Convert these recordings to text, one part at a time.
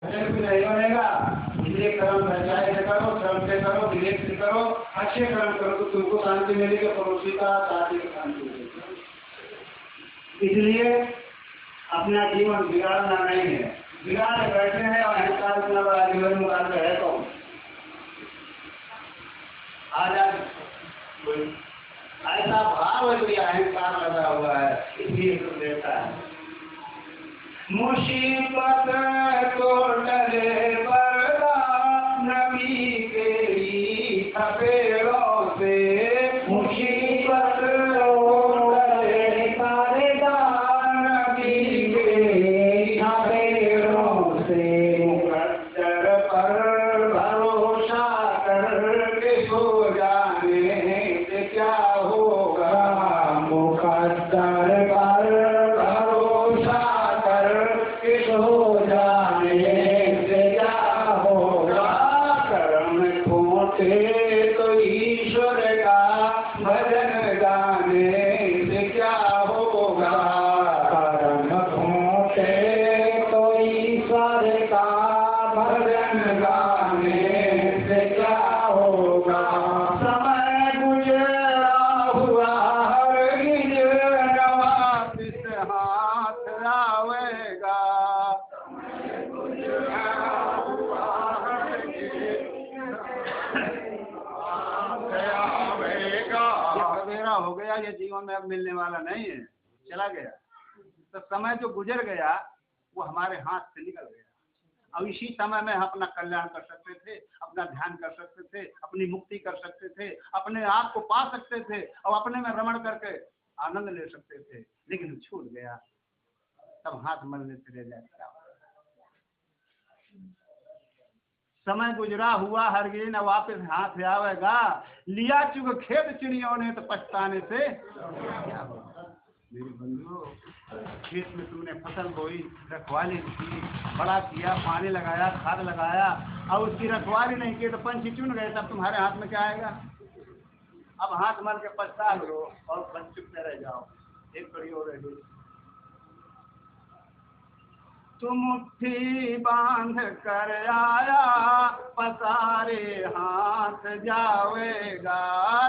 भी नहीं बनेगा। इसलिए कर्म सच्चाई से करो, श्रम से करो, विवेक से करो, अच्छे कर्म करो तो तुमको शांति मिलेगी, पड़ोसी का साथी को शांति मिलेगी। इसलिए अपना जीवन बिगाड़ना नहीं है। बिगाड़ बैठे हैं और अहंकार इतना बड़ा जीवन मुकाबले है तो आज ऐसा भाव है कि अहंकार लगा हुआ है, इसलिए तो देता है। मुसीबत तो डरे बरदा नबी के ही थपेड़ों से, मुसीबत तो डरे बरदा नबी के ही थपेड़ों से, मुकद्दर पर भरोसा करके सो जाने से क्या होगा, मुकद्दर पर हो जाने से क्या होगा, कर्म खोटे तो ईश्वर का भजन गाने से क्या होगा, कर्म खोटे तो ईश्वर का भजन गाने से क्या होगा। समय गुजरा हुआ हरगिज न वापिस हाथ आवेगा, हो गया, ये जीवन में अब मिलने वाला नहीं है, चला गया। तो समय जो गुजर गया वो हमारे हाथ से निकल गया। अब इसी समय में हम अपना कल्याण कर सकते थे, अपना ध्यान कर सकते थे, अपनी मुक्ति कर सकते थे, अपने आप को पा सकते थे और अपने में रमण करके आनंद ले सकते थे, लेकिन छूट गया। तब हाथ मलने से रह जाएगा। समय गुजरा हुआ हरगिज न वापस हाथ आवेगा, लिया चुक खेत चिड़ियों ने तो पछताने से क्या होगा। मेरे बंधु, खेत में तुमने फसल बोई, रखवाली की, बड़ा किया, पानी लगाया, खाद लगाया और उसकी रखवाली नहीं की तो पंछी चुन गए, तब तुम्हारे हाथ में क्या आएगा। अब हाथ मल के पछता लो और पंछी चुप रह जाओ। एक कड़ी और रह गई, तुम मुट्ठी बांध कर आया पसारे हाथ जावेगा,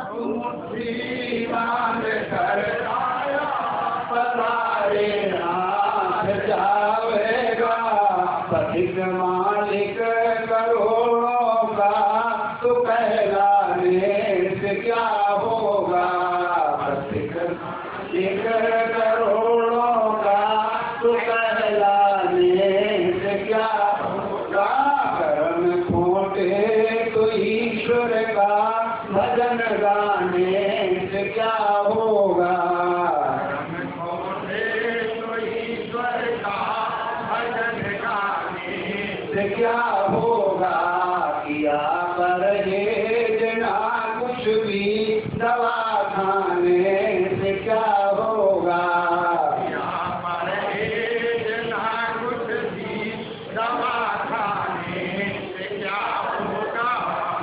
तुम मुट्ठी बांध कर आया पसारे हाथ जावेगा, पथिक मालिक करोड़ों का तो कहलाने से क्या होगा, पथिक मालिक करोड़ों का तो कहलाने से क्या होगा, कर्म खोटे तो ईश्वर का भजन गाने से क्या होगा, कर्म खोटे तो ईश्वर का भजन गाने से क्या होगा, किया परहेज ना कुछ भी दवा खाने से क्या होगा,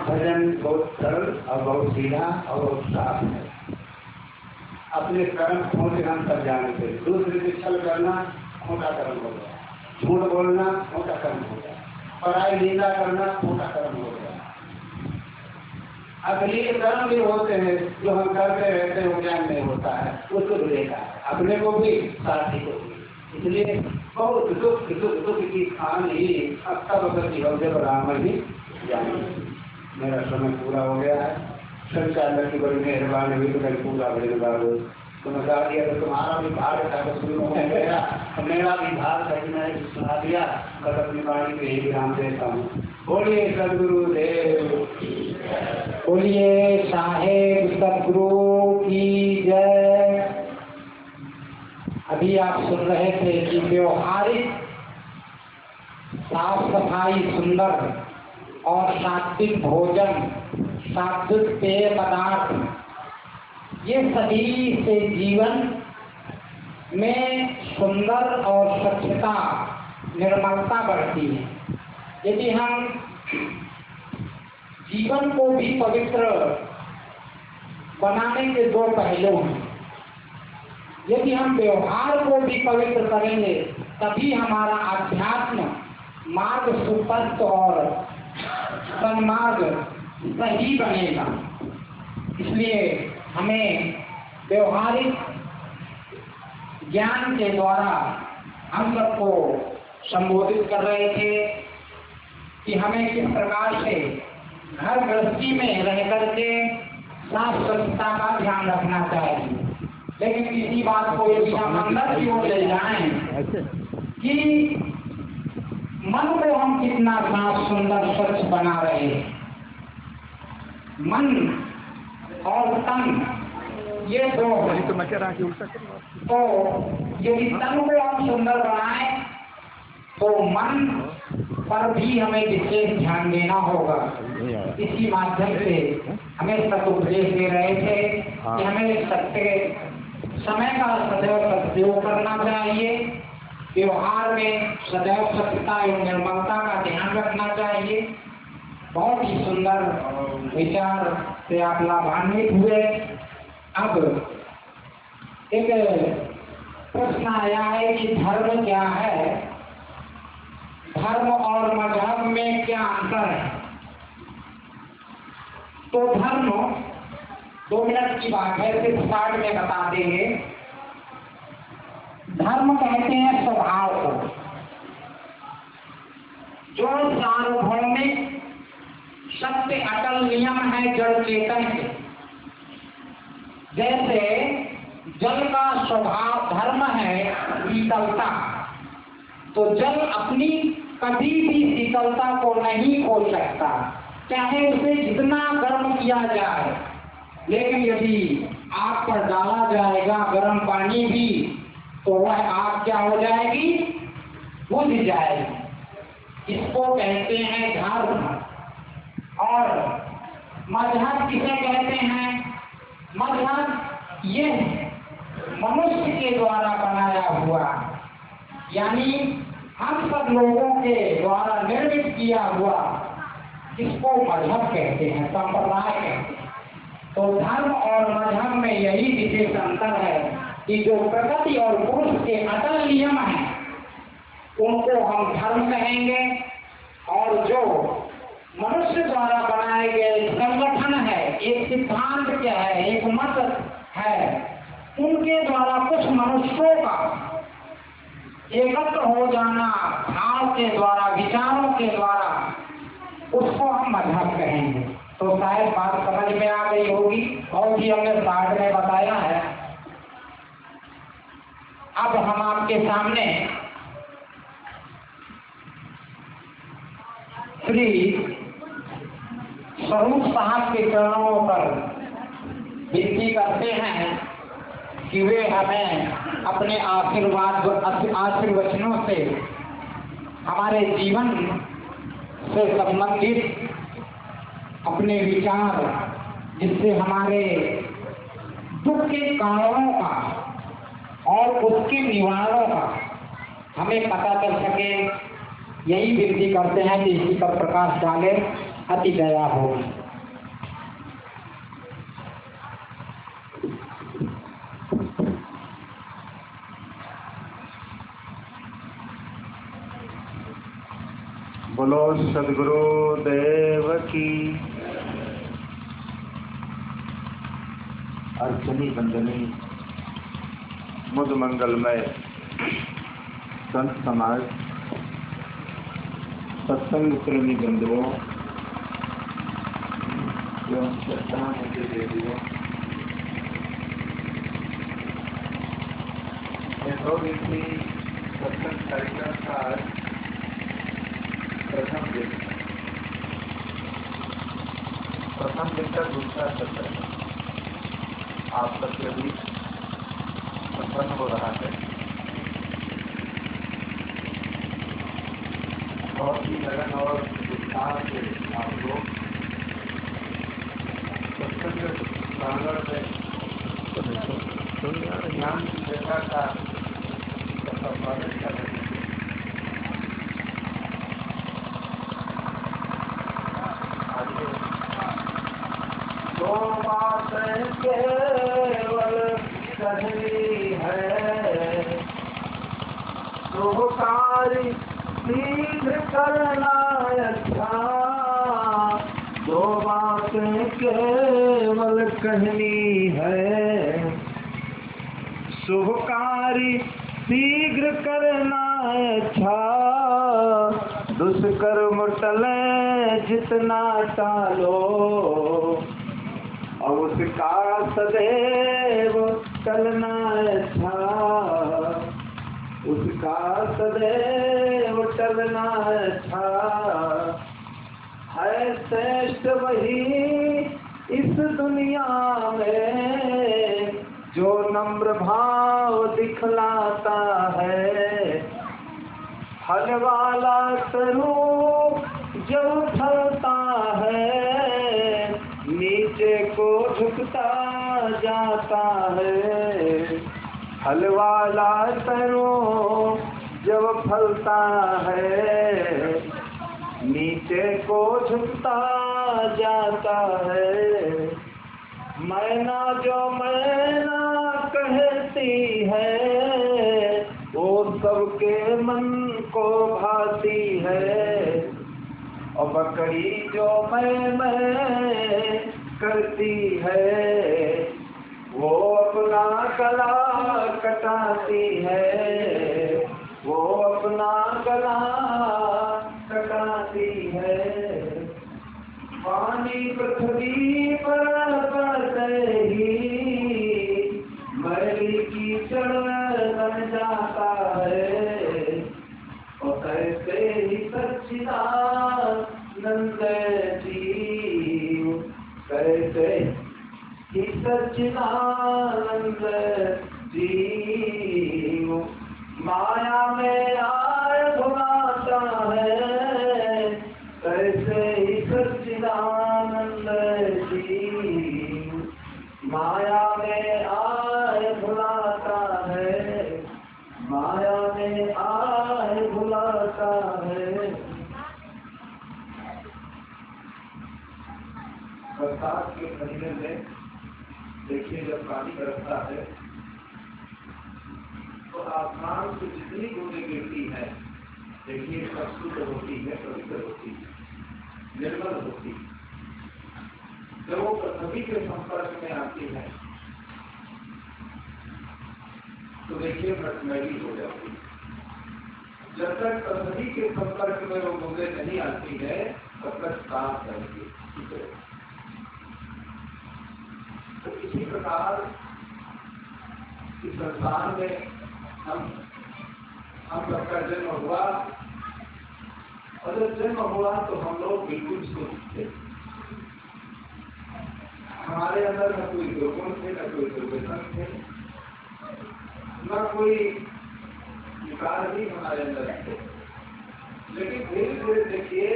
भजन बहुत सरल और बहुत सीधा और बहुत साफ है। अपने कर्म खोटे हम सब जानते हैं। दूसरे से छल करना खोटा कर्म हो गया, झूठ बोलना खोटा कर्म हो गया, पराई निंदा करना खोटा कर्म हो गया। अश्लील कर्म भी होते हैं जो हम करते रहते हैं, वो ज्ञान नहीं होता है, उसको भी देखा है, अपने को भी साथी को भी। इसलिए बहुत दुख दुख दुख की कहानी अब सब अगर राम ही जाने। मेरा समय पूरा हो गया है, संचालक की बड़ी मेहरबानी हुई तो मैं पूरा भेज बाबू तुम्हें गा दिया, तो तुम्हारा भी भाग था तो शुरू हो गया, तो मेरा भी भाग था कि मैंने सुना दिया, बस अपनी वाणी पे ही विराम देता हूँ। बोलिए सदगुरुदेव, बोलिए साहेब सदगुरु की जय। अभी आप सुन रहे थे कि व्यवहारिक साफ सफाई सुंदर और सात्विक भोजन, सात्विक पेय पदार्थ, ये सभी से जीवन में सुंदर और स्वच्छता निर्मलता बढ़ती है। यदि हम जीवन को भी पवित्र बनाने के दो पहलू हैं। यदि हम व्यवहार को भी पवित्र करेंगे तभी हमारा अध्यात्म मार्ग सुस्पष्ट और सन्मार्ग सही बनेगा। इसलिए हमें व्यवहारिक ज्ञान के द्वारा हम सबको संबोधित कर रहे थे कि हमें किस प्रकार से घर गृहस्थी में रह करके साफ स्वच्छता का ध्यान रखना चाहिए। लेकिन इसी बात को यदि हम अंदर की ओर ले जाएं कि मन को हम कितना साफ सुंदर स्वच्छ बना रहे हैं, मन और तन ये दो हैं। तो यदि तन को हम सुंदर बनाएं तो मन पर भी हमें विशेष ध्यान देना होगा। इसी माध्यम से हमें सदुपदेश दे रहे थे कि हमें समय का सदैव सदुपयोग करना चाहिए, व्यवहार में सदैव स्वच्छता एवं निर्मलता का ध्यान रखना चाहिए। बहुत ही सुंदर विचार से आप लाभान्वित हुए। अब एक प्रश्न आया है कि धर्म क्या है, धर्म और मजहब में क्या अंतर है। तो धर्म 2 मिनट की बात है, सिर्फ शॉर्ट में बता देंगे। धर्म कहते हैं स्वभाव को, जो सार्वभौमिक सत्य अटल नियम है जड़ चेतन के। जैसे जल का स्वभाव धर्म है शीतलता, तो जल अपनी कभी भी शीतलता को नहीं खो सकता, चाहे उसे जितना गर्म किया जाए। लेकिन यदि आग पर डाला जाएगा गर्म पानी भी, तो वह आग क्या हो जाएगी, बुझ जाएगी। इसको कहते हैं धर्म। और मजहब किसे कहते हैं, मजहब ये मनुष्य के द्वारा बनाया हुआ, यानी हम सब लोगों के द्वारा निर्मित किया हुआ, इसको मजहब कहते हैं, संप्रदाय कहते हैं। तो धर्म और मजहब में यही विशेष अंतर है कि जो प्रकृति और पुरुष के अटल नियम हैं उनको हम धर्म कहेंगे, और जो मनुष्य द्वारा बनाए गए संगठन है, एक सिद्धांत क्या है, एक मत है, उनके द्वारा कुछ मनुष्यों का एकत्र हो जाना भाव के द्वारा, विचारों के द्वारा, उसको हम मजहब कहेंगे। तो शायद बात समझ में आ गई होगी। और भी हमने शॉर्ट में बताया है। अब हम आपके सामने श्री स्वरूप साहब के चरणों पर विनती करते हैं कि वे हमें अपने आशीर्वचनों से हमारे जीवन से संबंधित अपने विचार, जिससे हमारे दुख के कारणों का और उसके निवारणों का हमें पता चल सके, यही विनती करते हैं कि इसी पर प्रकाश डाले, अति दया होगी। बोलो सदगुरु देव की। अर्चनी बंदनी मुद मंगलमय संत समाज, सत्संग प्रेमी बंधुओं एवं श्रद्धाओं के देवियों, सत्संग कार्यक्रम का प्रथम दिन का दूसरा सत्र आप सबके बीच संपन्न हो रहा है। बहुत ही लगन और उत्साह से आप लोग सत्संग प्रांगण में ज्ञान की चर्चा का स्वागत कर रहे हैं। दो बातें केवल कहनी है, शुभकारी शीघ्र करना अच्छा, दो बातें केवल कहनी है। शुभ कार्य शीघ्र करना अच्छा, दुष्कर्म टले जितना टालो, और उसका सदैव टलना अच्छा, उसका सदैव टलना अच्छा। है श्रेष्ठ वही इस दुनिया में, जो नम्र भाव दिखलाता है। फल वाला स्वरूप जब फलता है, नीचे को झुकता जाता है। फल वाला स्वरूप जब फलता है, नीचे को झुकता जाता है। मैना जो मैना कहती है, वो सबके मन को भाती है। और बकरी जो मैं करती है, वो अपना गला कटाती है, वो अपना गला कटाती है। पानी पृथ्वी पर पड़ते ही मैली कीचड़ बन जाता है। और कैसे ही सच्चिदानंद जीव, कैसे ही सच्चिदानंद जीव माया में आए भुलाता है। कैसे ही सच्चिदानंद जीव माया में आए भुलाता है, माया में आए भुलाता है। बरसात के महीने में देखिए, जब पानी बरसता है तो आसमान से जितनी बूंदें गिरती है, देखिए सब शुद्ध होती है, पवित्र होती है, निर्मल होती है। जब वो पृथ्वी के संपर्क में आती है तो देखिए मैली हो जाती है। जब तक पृथ्वी के संपर्क में वो बूंदें नहीं आती है तब तक साफ रहेगी। तो इसी प्रकार इस संसार में हम सबका जन्म हुआ, और जब जन्म हुआ तो हम लोग बिल्कुल शुद्ध थे। हमारे अंदर न कोई दुर्गुण थे, न कोई दुर्व्यसन थे, न कोई विकार भी हमारे अंदर थे। लेकिन धीरे धीरे देखिए,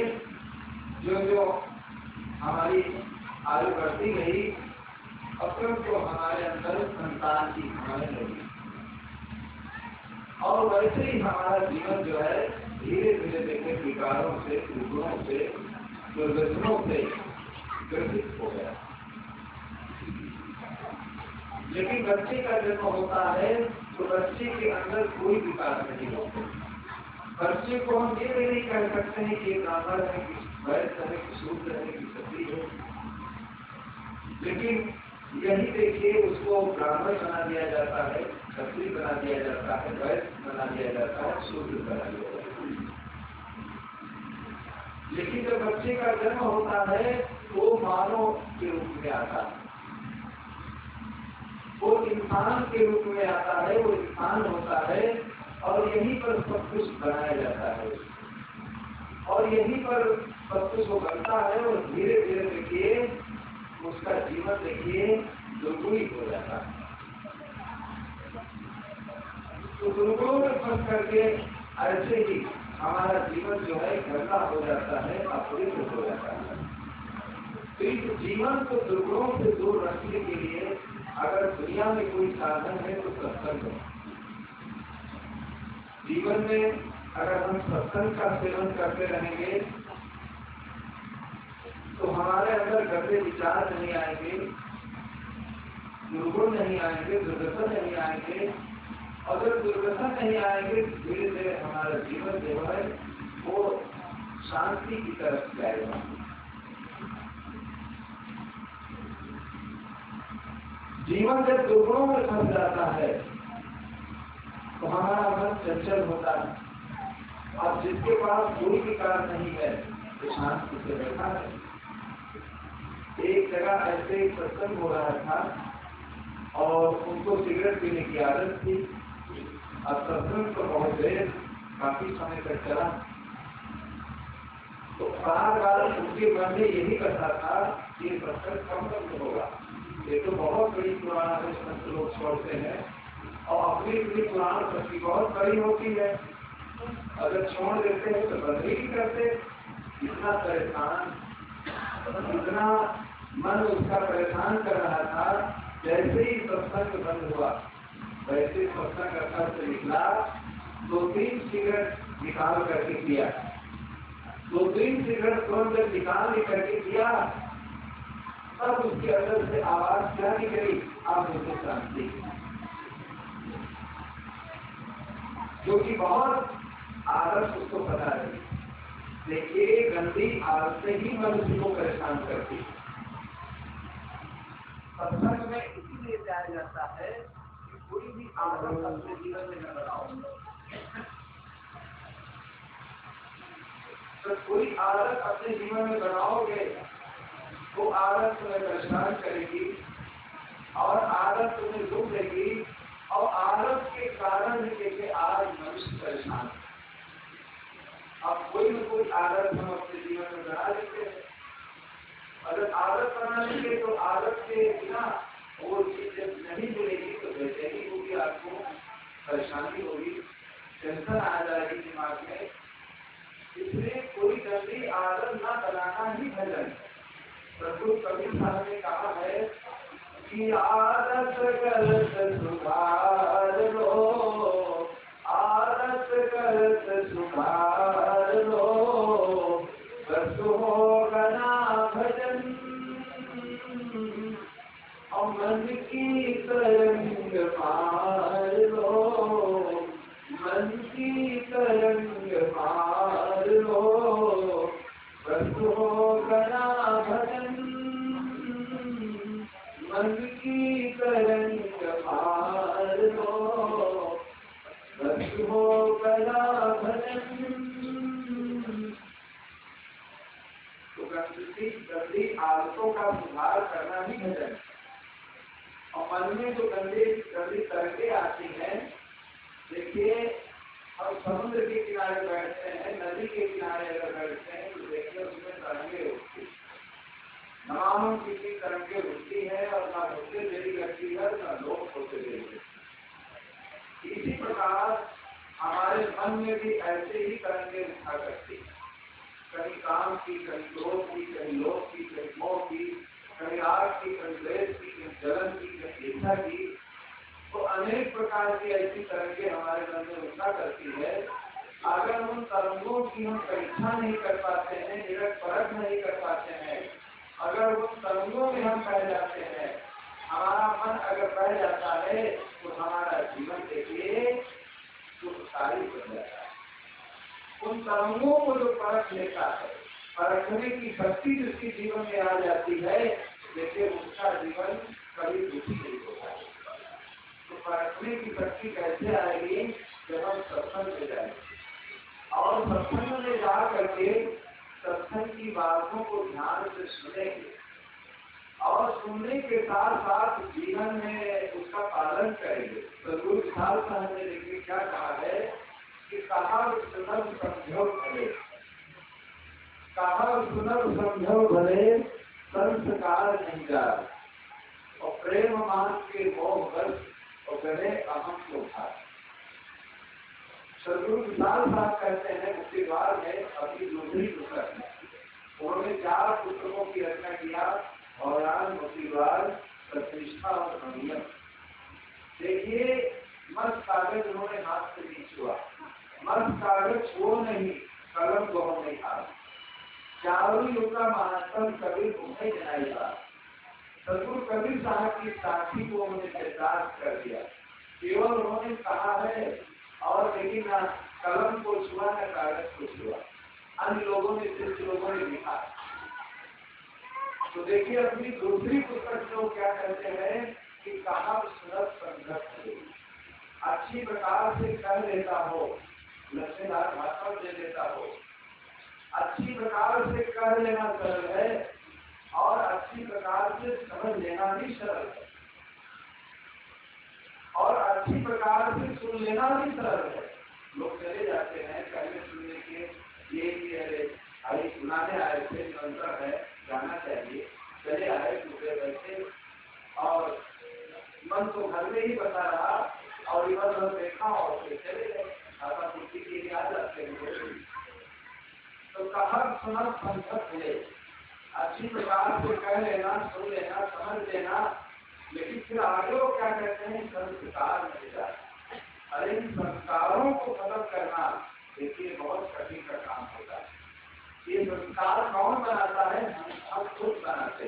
जो हमारी आयु बढ़ती गई, अपने को हमारे अंदर संतान की भावना लगी, और वैसे ही हमारा जीवन जो है धीरे धीरे देखिए विकारों से, दुर्गुणों से, दुर्व्यसनों से ग्रसित हो गया। लेकिन बच्चे का जन्म होता है तो बच्चे के अंदर कोई विकार नहीं होते। बच्चे को हम ये नहीं कह सकते हैं कि ब्राह्मण है, कि वैश्य है, कि शूद्र है, कि क्षत्रिय है। लेकिन यही देखिए, उसको ब्राह्मण बना दिया जाता है, क्षत्रिय बना दिया जाता है, वैश्य बना दिया जाता है, शूद्र बना दिया जाता है। लेकिन जब बच्चे का जन्म होता है वो मानव के रूप में आता है, वो इंसान के रूप में आता है, वो इंसान होता है, और यहीं पर सब कुछ बनाया जाता है, और यहीं पर सब कुछ वो बनता है। और धीरे धीरे देखिए उसका जीवन देखिए दुर्गुणित हो जाता है। तो दुर्गुणों में फंस करके ऐसे ही हमारा जीवन जो है गंदा हो जाता है, अपवित्र हो जाता है। तो इस जीवन को दुर्गुणों से दूर रखने के लिए अगर दुनिया में कोई साधन है तो सत्संग है। जीवन में अगर हम सत्संग का सेवन करते रहेंगे तो हमारे अंदर गंदे विचार नहीं आएंगे, दुर्गुण नहीं आएंगे, दुर्व्यसन नहीं आएंगे। और जब दुर्व्यसन नहीं आएंगे धीरे धीरे हमारा जीवन जो है वो शांति की तरफ जाएगा। जीवन जब दुर्गुणों में फंस जाता है तो हमारा मन चंचल होता है और जिसके पास कोई विकार नहीं है तो शांति से बैठा है। एक जगह ऐसे एक सत्संग हो रहा था और उनको सिगरेट पीने की आदत थी और सत्संग तो बहुत देर काफी समय तक चला। तो बार बार उनके मन में यही करता था कि ये सत्संग कब तक होगा, ये तो बहुत बड़ी पुराना है, संत लोग छोड़ते हैं और अपनी अपनी पुराण शक्ति बहुत बड़ी होती है, अगर छोड़ देते हैं तो बंद ही करते। इतना परेशान, इतना मन उसका परेशान कर रहा था। जैसे ही सत्संग बंद हुआ वैसे सत्संग स्थल से निकला, 2-3 सिगरेट निकाल करके किया, 2-3 सिगरेट तुरंत जब निकाल करके किया तब उसके अंदर से आवाज क्या निकली, आप मुझे शांति, जो कि बहुत आदत उसको पता है। देखिए गंदी आदतें ही मनुष्य को परेशान करती है। सत्संग में इसीलिए जाया जाता है कि कोई भी आदत अपने जीवन में न बनाओ। तो कोई आदत अपने जीवन में बनाओगे वो आदत तुम्हें परेशान करेगी और आदत तुम्हें दुख देगी और आदत के कारण ही देखिए आज मनुष्य परेशान है। अब कोई न कोई आदत हम अपने जीवन में बना लेते हैं। अगर आदत बना लेंगे तो आदत के बिना वो चीज जब नहीं मिलेगी तो बेचैनी होगी, आपको परेशानी होगी, टेंशन आ जाएगी दिमाग में। इसलिए कोई गंदी आदत ना बनाना ही भजन। प्रभु कबीर साहब ने कहा है कि आदत गलत सुधार लो, आदत गलत सुधार लो, बस होगा ना भजन और मन की तरंग मार लो, मन की तरंग मार लो, बस होगा ना भजन, मन की तरंग मार लो, बस होगा ना भजन। तो गंदी आदतों का सुधार करना ही भजन। और मन में जो गंदी तरंगे आती हैं, देखिए हम समुद्र के किनारे बैठते हैं, नदी के किनारे अगर बैठते हैं तो देखिए उसमें तरंगे उठती हैं, नाम किसी तरंगे उठती है और ना होते देरी लगती है ना लोग होते देरी लगती है। इसी प्रकार हमारे मन में भी ऐसे ही तरंगे उठा करती है, कहीं काम की, कहीं क्रोध की, कहीं लोभ की, कहीं मोह की, कहीं आग की, कहीं द्वेष की, कहीं जलन की, कहीं इच्छा की। तो अनेक प्रकार की ऐसी तरंगे हमारे मन में उठा करती है। अगर उन तरंगों की हम परीक्षा नहीं कर पाते हैं, निरख परख नहीं कर पाते हैं, अगर उन तरंगों में हम बह जाते हैं, हमारा मन अगर बह जाता है तो हमारा जीवन देखिए सुखकारी बन जाता है। उन तरंगों को जो परख लेता है, परखने की शक्ति जिसके जीवन में आ जाती है, देखिए उसका जीवन कभी दुखी नहीं होता है। तो परखने की शक्ति कैसे आएगी, जब हम सत्संग में जाएंगे और सत्संग में जा करके सत्संग की बातों को ध्यान से सुनेंगे और सुनने के साथ साथ जीवन में उसका पालन करेंगे। तो गुरु साहब ने देखिए क्या कहा है कि कहा सुनब समझो भले, कहा सुनब समझो भले, संस्कार नहीं जा और प्रेम मान के मोह बस और गले अहम को उठा। सदगुरु विशाल साहब कहते हैं मुक्तिवार में अपनी दूसरी पुस्तक में उन्होंने 4 पुस्तकों की रचना किया, और मुक्तिवार, प्रतिष्ठा और संयम। देखिए मस्त कागज उन्होंने हाथ से नहीं छुआ, मस्त कागज छुओ नहीं, कलम को हम नहीं खा। चारों युग का महात्म कबीर उन्हें जनाएगा। सदगुरु कबीर साहब की साथी को उन्होंने चरितार्थ कर दिया। केवल उन्होंने कहा है और लेकिन न कलम को छुआ न कागज को छुआ। अन्य लोगों ने, शिष्य लोगों ने लिखा। तो देखिए अपनी दूसरी पुस्तक जो क्या कहते हैं कि कहा सुनत संगत अच्छी प्रकार से कर लेता हो, लक्ष्मीदार भाषा दे देता हो, अच्छी प्रकार से कर लेना सरल है और अच्छी प्रकार से समझ लेना भी सरल है और अच्छी प्रकार से सुन लेना भी सरल है। लोग चले जाते हैं पहले सुनने के ये अरे भाई सुनाने आए थे, निरंतर है जाना चाहिए, चले आए दूसरे बैठे और मन तो घर में ही बता रहा और इधर उधर देखा और फिर चले गए, खाता कुर्सी के लिए आ जाते हैं। तो कहा सुना संसद है, अच्छी प्रकार से कह लेना, सुन लेना, समझ लेना, लेकिन फिर आगे वो क्या कहते हैं संस्कार मिल जाए। अरे इन संस्कारों को खत्म करना देखिए बहुत कठिन का काम होता है। ये संस्कार कौन बनाता है? हम खुद बनाते।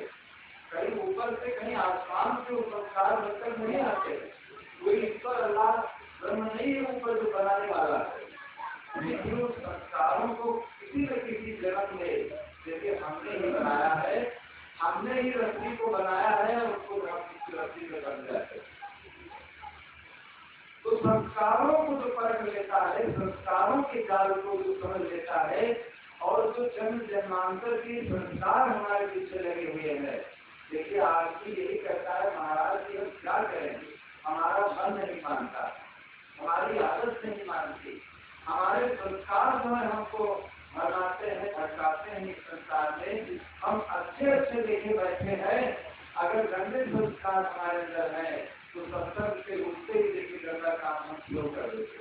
कहीं ऊपर से कहीं आसमान से वो संस्कार बनकर नहीं आते। कोई ईश्वर अल्लाह ब्रह्म नहीं है ऊपर जो बनाने वाला है, लेकिन उस संस्कारों को किसी न किसी जन्म में जैसे हमने ही बनाया है, हमने ही रस्सी को बनाया है और उसको हम किसी रस्सी में बन जाते हैं। तो संस्कारों को जो परख लेता है, संस्कारों के जाल को जो समझ लेता है और जो जन्म जन्मांतर के संस्कार हमारे पीछे लगे हुए हैं, देखिए आदमी यही कहता है महाराज कि हम क्या करें, हमारा मन नहीं मानता, हमारी आदत नहीं मानती, हमारे संस्कार जो है हमको मनाते हैं, भटकाते हैं। इस संसार में हम अच्छे अच्छे देखे बैठे हैं, अगर गंदे संस्कार हमारे अंदर है तो सत्संग से उठते ही देखिए गंदा काम हम शुरू कर देते।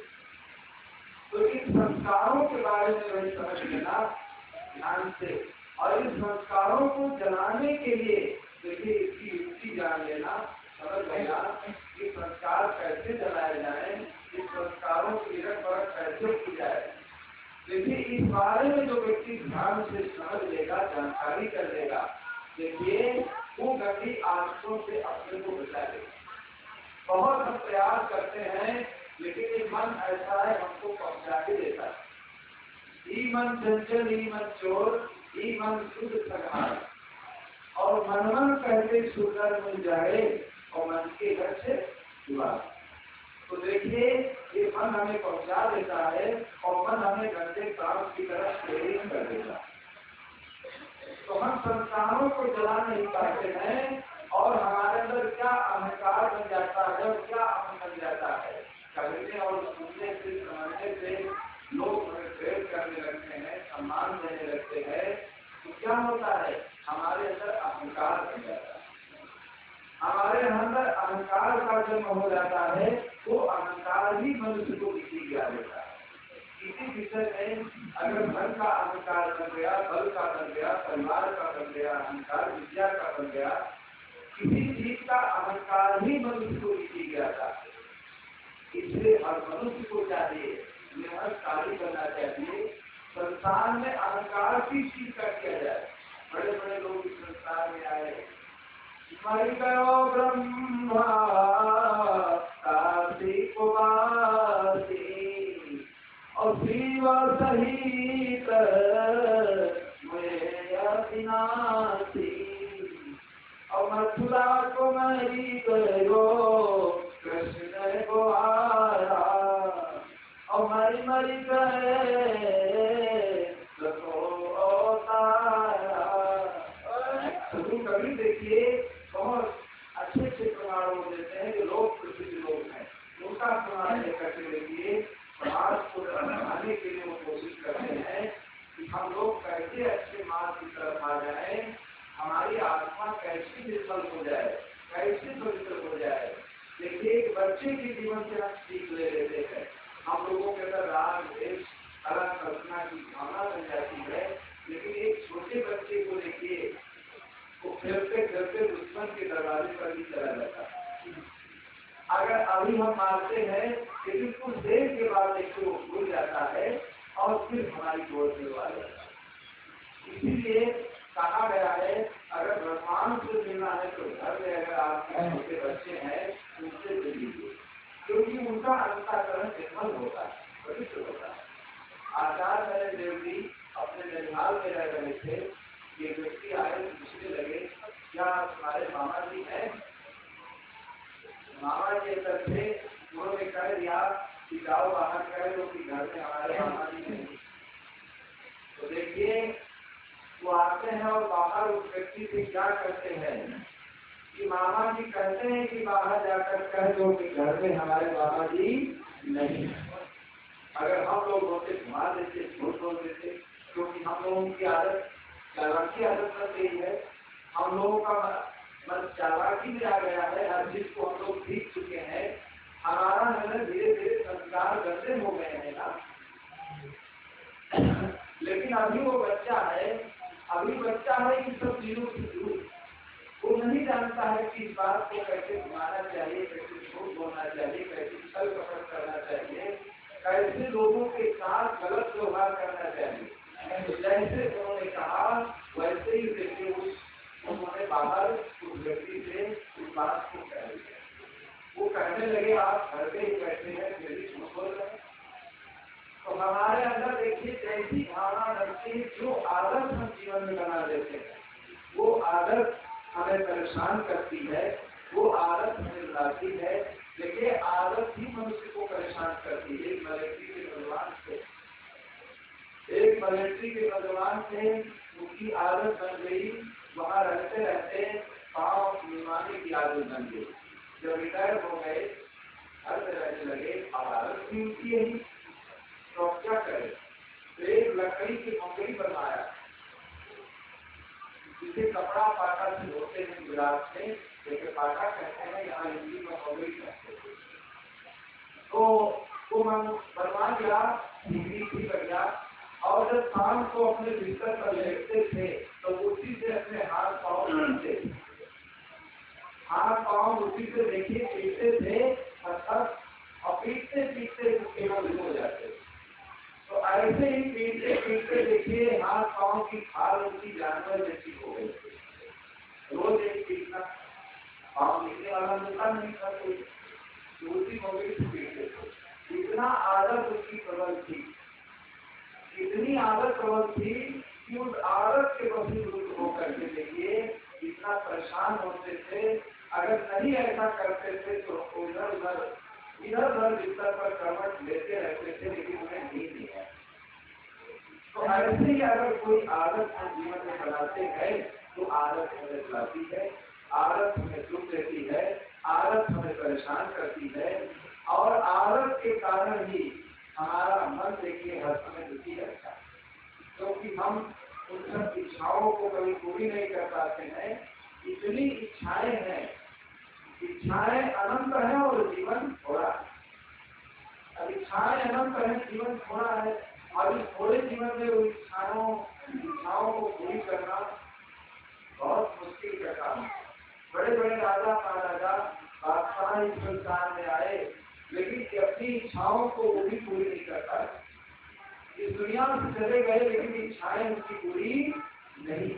तो इन संस्कारों के बारे में वही समझ लेना ध्यान से, और इन संस्कारों को जलाने के लिए देखिए इसकी युक्ति जान लेना, समझ लेना कि संस्कार कैसे जलाए जाए, इस संस्कारों की निरख परख कैसे की जाए। देखिए इस बारे में जो व्यक्ति ध्यान से समझ लेगा, जानकारी कर लेगा, देखिए वो गंदी आदतों से अपने को बचा लेगा। बहुत हम प्रयास करते हैं लेकिन ये मन ऐसा है हमको पहुंचा के देता है। ई मन चंचल, ई मन चोर, ई मन शुद्ध सगार, और मन कहते सुंदर मिल जाए और मन के घर से जुआ। तो देखिए ये मन हमें पहुंचा देता है और मन हमें गंदे काम की तरफ प्रेरित कर देता है। तो हम संस्कारों को जला नहीं पाते हैं और हमारे अंदर क्या अहंकार बन जाता है और क्या अहम बन जाता है। कहने और सुनने से, समझने से लोग हमें प्रेरित करने लगते हैं, सम्मान देने लगते हैं, तो क्या होता है हमारे अंदर अहंकार बन जाता है। हमारे अंदर अहंकार का जन्म हो जाता है, वो अहंकार ही मनुष्य को किसी गिरा देता है। किसी विषय में अगर धन का अहंकार बन गया, बल का बन गया, परिवार का बन गया अहंकार, विद्या का बन गया, किसी चीज का अहंकार ही मनुष्य को किसी गिराता है। इसलिए हर मनुष्य को चाहिए निरहंकारी बनना चाहिए। संसार में अहंकार किस चीज का किया जाए। बड़े बड़े लोग इस संसार में आए, मरि गयो ब्रह्मा कार्तिक वासी और शिव सहित मैं अविनाशी, और मथुरा को मरी गयो कृष्ण को आया, और मरी मरी गए कभी देखिए बहुत अच्छे अच्छे प्रमाण देते हैं जो लोग प्रसिद्ध लोग हैं, उनका प्रमाण लेकर के देखिए समाज को बनाने के लिए वो कोशिश करते हैं कि हम लोग कैसे अच्छे मार्ग की तरफ आ जाए, हमारी आत्मा कैसे निर्मल हो जाए, कैसे पवित्र हो जाए। देखिए एक बच्चे के जीवन से हम सीख ले लेते हैं, हम लोगों के अंदर राग द्वेष अलग कल्पना की भावना बन जाती है, लेकिन एक छोटे बच्चे को देखिए वो खेलते खेलते दुश्मन के दरवाजे पर भी चला जाता है। अगर अभी हम मानते हैं लेकिन कुछ देर के बाद देखिए वो भूल जाता है और फिर हमारी गोद में आ जाता है। इसीलिए कहा गया है अगर भगवान से मिलना है तो घर में अगर आपके छोटे बच्चे हैं उनसे मिल लीजिए, क्योंकि उनका अंतःकरण निर्मल होता है, पवित्र होता है। आचार्य देव जी अपने निर्माल में रह रहे थे, ये व्यक्ति आए पूछने लगे क्या तुम्हारे मामा जी हैं? मामा जी अंदर थे, उन्होंने कह दिया कि जाओ बाहर कह दो कि घर में हमारे मामा जी नहीं। तो देखिए वो आते हैं और बाहर उस व्यक्ति से क्या करते हैं कि मामा जी कहते हैं कि बाहर जाकर कह दो कि घर में हमारे मामा जी नहीं। अगर हम लोग होते घुमा देते, झूठ बोल देते, क्योंकि हम लोगों की आदत चालाकी आदत बन गई है। हम लोगों का मन चालाकी में आ गया है, हर चीज को हम लोग सीख चुके हैं। हमारा है धीरे धीरे संस्कार गंदे हो गए हैं ना। लेकिन अभी वो बच्चा है, अभी बच्चा है इन सब चीजों से दूर। वो नहीं जानता है कि इस बात को कैसे घुमाना चाहिए, कैसे झूठ बोलना चाहिए, कैसे छल कपट करना चाहिए, कैसे लोगों के साथ गलत व्यवहार करना चाहिए। जैसे उन्होंने कहा वैसे ही देखिए उन्होंने बाहर उस व्यक्ति से उस बात को कह दिया। वो कहने लगे आप घर पे ही बैठे हैं फिर भी झूठ बोल रहे हैं। तो हमारे अंदर देखिए ऐसी भावना रखती है, जो आदत हम जीवन में बना देते हैं वो आदत हमें परेशान करती है, वो आदत हमें रुलाती है। देखिए आदत ही मनुष्य को परेशान करती है। एक मिलिट्री के नौजवान थे, उनकी आदत बन गई, वहाँ रहते रहते पाँव निमाने की आदत बन गई। जब रिटायर हो गए घर में रहने लगे, आदत भी उनकी है, तो क्या करें? तो एक लकड़ी की मोकड़ी बनवाया जिसे कपड़ा पाटा से होते हैं गुजरात में, जैसे पाटा कहते हैं, यहाँ हिंदी में मोकड़ी कहते हैं। तो बनवा दिया, डिग्री थी बढ़िया। और जब शाम को अपने बिस्तर पर लेटते थे तो उसी से अपने हाथ पाँव पीटते थे। हाथ पाँव उसी से देखिए पीटते थे और पीटते पीटते केवल हो जाते। तो ऐसे ही पीटते पीटते देखिए हाथ पाँव की खाल उनकी जानवर जैसी हो गई। रोज एक पीटना, पाँव पीटने वाला मिलता नहीं था कोई, दूसरी मोबाइल से पीटते थे। इतना आदत उसकी प्रबल थी, इतनी आदत प्रबल थी कि उस आदत के वशीभूत होकर के देखिए इतना परेशान होते थे। अगर नहीं ऐसा करते थे तो इधर उधर बिस्तर पर करवट लेते रहते थे, लेकिन उन्हें नींद नहीं है। तो ऐसे ही अगर कोई आदत हम जीवन में बनाते हैं तो आदत हमें रुलाती है, आदत हमें दुख देती है, आदत हमें परेशान करती है। और आदत के कारण ही हमारा मन देखिए हर समय दुखी रहता है, क्योंकि हम उन सब इच्छाओं को कभी पूरी नहीं कर पाते हैं। इतनी इच्छाएं हैं, इच्छाएं अनंत है और जीवन थोड़ा है। अब इच्छाएं अनंत है, जीवन थोड़ा है, और इस थोड़े जीवन में वो इच्छाओं को पूरी करना बहुत मुश्किल का काम है। बड़े बड़े राजा महाराजा बादशाह इस संसार में आए, लेकिन अपनी इच्छाओं को वो भी पूरी नहीं कर पाए। इस दुनिया से चले गए, लेकिन इच्छाएं उनकी पूरी नहीं।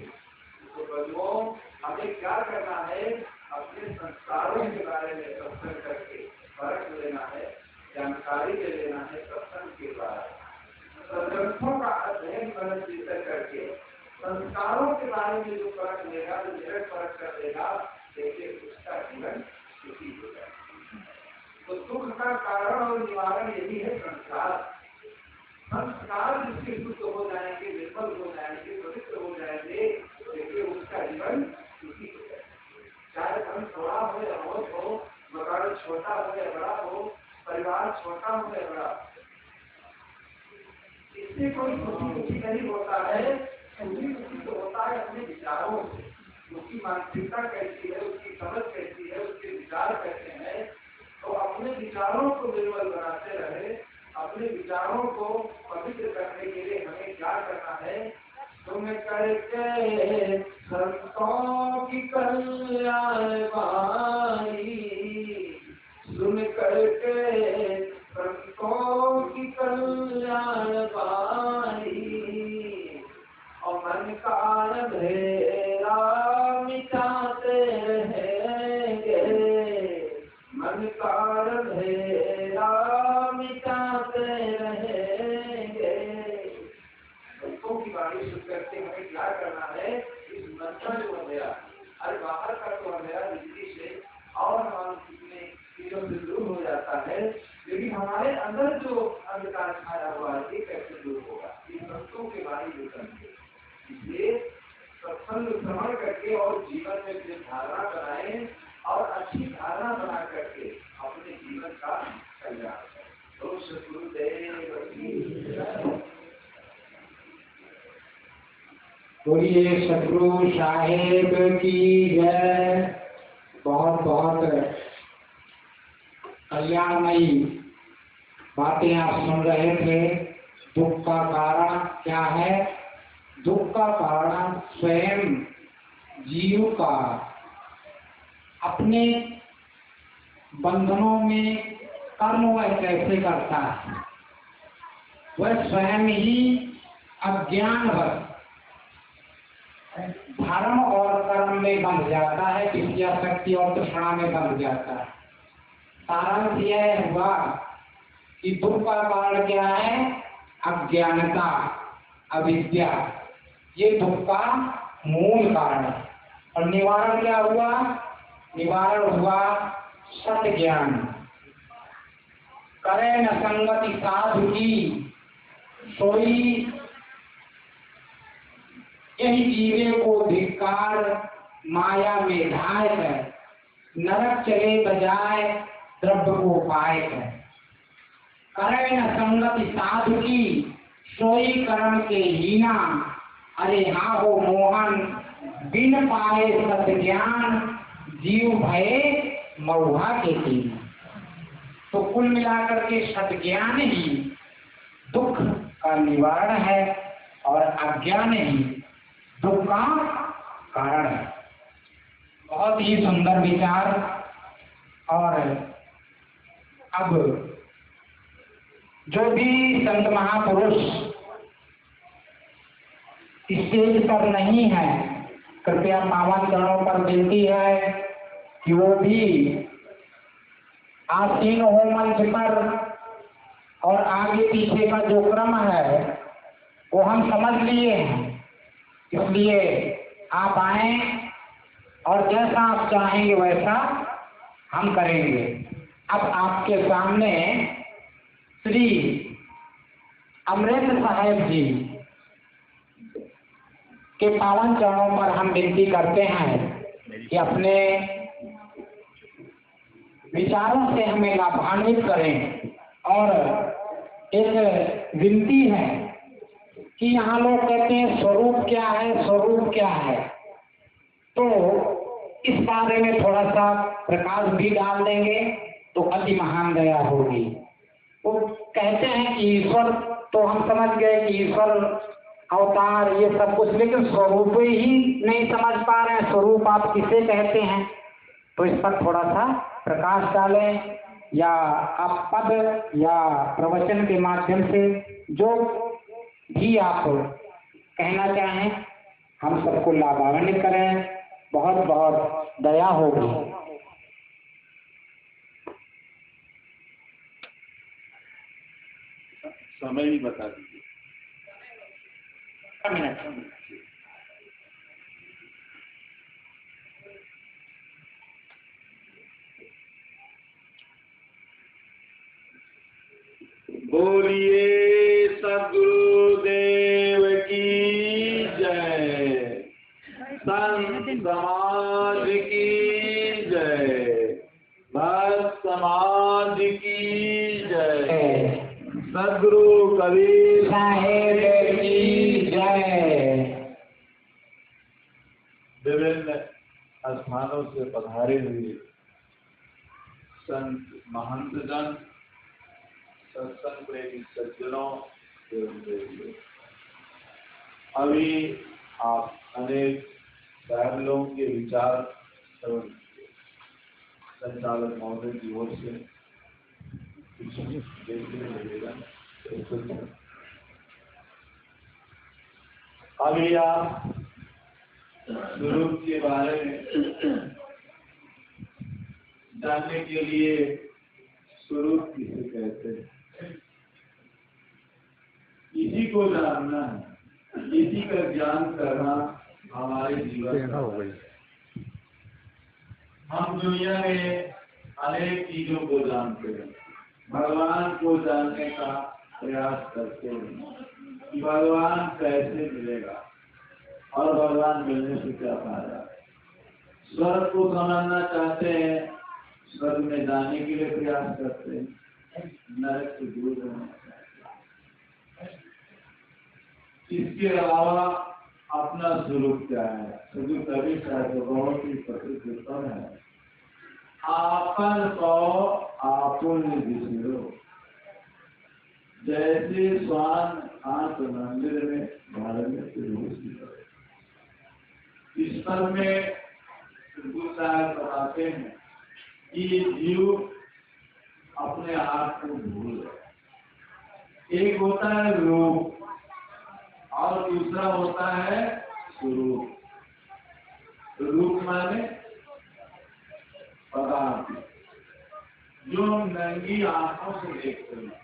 तो बंधुओं हमें क्या करना है? अपने संस्कारों के बारे में सत्संग करके फर्क लेना है, जानकारी ले लेना है सत्संग के द्वारा। ग्रंथों का अध्ययन करके संस्कारों के बारे में जो फर्क लेगा, जो निरट फर्क कर देगा, देखिए उसका जीवन सुखी हो जाएगा। तो सुख का कारण और निवारण यही है संस्कार। संस्कार जिसके शुद्ध हो जाएंगे, निर्मल हो जाएंगे, पवित्र हो जाएंगे, देखिए उसका जीवन सुखी हो जाएगा। चाहे धन थोड़ा हो या बहुत हो, मकान छोटा हो या बड़ा हो, परिवार छोटा हो या बड़ा, इससे कोई सुखी नहीं होता है। सुखी तो होता है अपने विचारों से, उसकी मानसिकता कैसी है, उसकी समझ कैसी है, उसके विचार कैसे हैं। तो अपने विचारों को निर्मल बनाते रहे, अपने विचारों को पवित्र करने के लिए हमें क्या करना है? तुम करके संतों की कल्याणवाणी, सुन करके संतों की कल्याणवाणी, और मन का अंधेरा मिटाते रहेंगे, मन का अंधेरा मिटाते रहेंगे। संतों की अंदर जो अंधेरा, अरे बाहर का तो अंधेरा बिजली से और हम कितने चीजों से दूर हो जाता है, लेकिन हमारे अंदर जो अंधकार छाया हुआ है ये कैसे दूर होगा? ये संतों के बारे में समझे। इसलिए सत्संग श्रवण करके और जीवन में जो धारणा बनाए और अच्छी धारणा बना करके अपने जीवन का कल्याण करें। तो सद्गुरुदेव बोलिए सतगुरु साहेब की जय। बहुत बहुत कल्याणमयी बातें आप सुन रहे थे। दुख का कारण क्या है? दुख का कारण स्वयं जीव का अपने बंधनों में कर्म वह कैसे करता है, वह स्वयं ही अज्ञानवश धर्म और कर्म में बंध जाता है, विद्याशक्ति और तृष्णा में बंध जाता है। सारांश यह हुआ कि दुख का कारण क्या है? अज्ञानता, अविद्या। ये दुख का मूल कारण है। और निवारण क्या हुआ? निवारण हुआ सत्य ज्ञान। करे न संगति साधु की सोई, यही जीवे को धिक्कार माया में ढाए है, नरक चले बजाय द्रव्य को पाए है। करे न संगति साधु की सोई कर्म के हीना, अरे हाँ हो मोहन बिन पाए सत्य ज्ञान, जीव भये मऊहा के तीन। तो कुल मिलाकर के सत्य ज्ञान ही दुख का निवारण है और अज्ञान ही दुख का कारण है। बहुत ही सुंदर विचार। और अब जो भी संत महापुरुष स्टेज पर नहीं है, कृपया पावन चरणों पर विनती है कि वो भी आसीन हो मंच पर। और आगे पीछे का जो क्रम है वो हम समझ लिए हैं, इसलिए आप आए और जैसा आप चाहेंगे वैसा हम करेंगे। अब आपके सामने श्री अमृत साहेब जी के पावन चरणों पर हम विनती करते हैं कि अपने विचारों से हमें लाभान्वित करें। और एक विनती है कि यहाँ लोग कहते हैं स्वरूप क्या है, स्वरूप क्या है, तो इस बारे में थोड़ा सा प्रकाश भी डाल देंगे तो अति महान दया होगी। वो कहते हैं कि ईश्वर, तो हम समझ गए कि ईश्वर अवतार ये सब कुछ, लेकिन स्वरूप ही नहीं समझ पा रहे हैं। स्वरूप आप किसे कहते हैं? तो इस पर थोड़ा सा प्रकाश डालें, या आप पद या प्रवचन के माध्यम से जो भी आप कहना चाहें हम सबको लाभान्वित करें। बहुत बहुत दया होगी। समय ही बता दीजिए। बोलिए सद्गुरुदेव की जय, संत समाज की जय, भक्त समाज की जय, सद्गुरु कबीर साहेब की जय। विभिन्न स्थानों से पधारे हुए संत महंत जन, सत्संग प्रेमी सज्जनों, अभी आप अनेक साहिबलों के विचार संचालक महोदय की ओर से देखने मिलेगा। अभी आप स्वरूप के बारे में जानने के लिए स्वरूप किसे कहते हैं, इसी को जानना है, इसी का ज्ञान करना हमारे हमारे जीवन हो गई। हम दुनिया में अनेक चीजों को जानते हैं, भगवान को जानने का प्रयास करते हैं कि भगवान कैसे मिलेगा और भगवान मिलने से क्या फायदा। स्वर्ग को समझना चाहते हैं, स्वर्ग में जाने के लिए प्रयास करते हैं, नरक से दूर रहना चाहते हैं। इसके अलावा अपना स्वरूप क्या है? स्वरूप कभी चाहे बहुत ही प्रसिद्ध है, आपन को आपुन दिसो। जैसे स्वान आंत मंदिर में भारत में इस पर में बताते हैं कि जीव अपने आप को भूल गए। एक होता है रूप और दूसरा होता है स्वरूप। रूप माने पदार्थ जो हम नंगी आंखों से देखते हैं।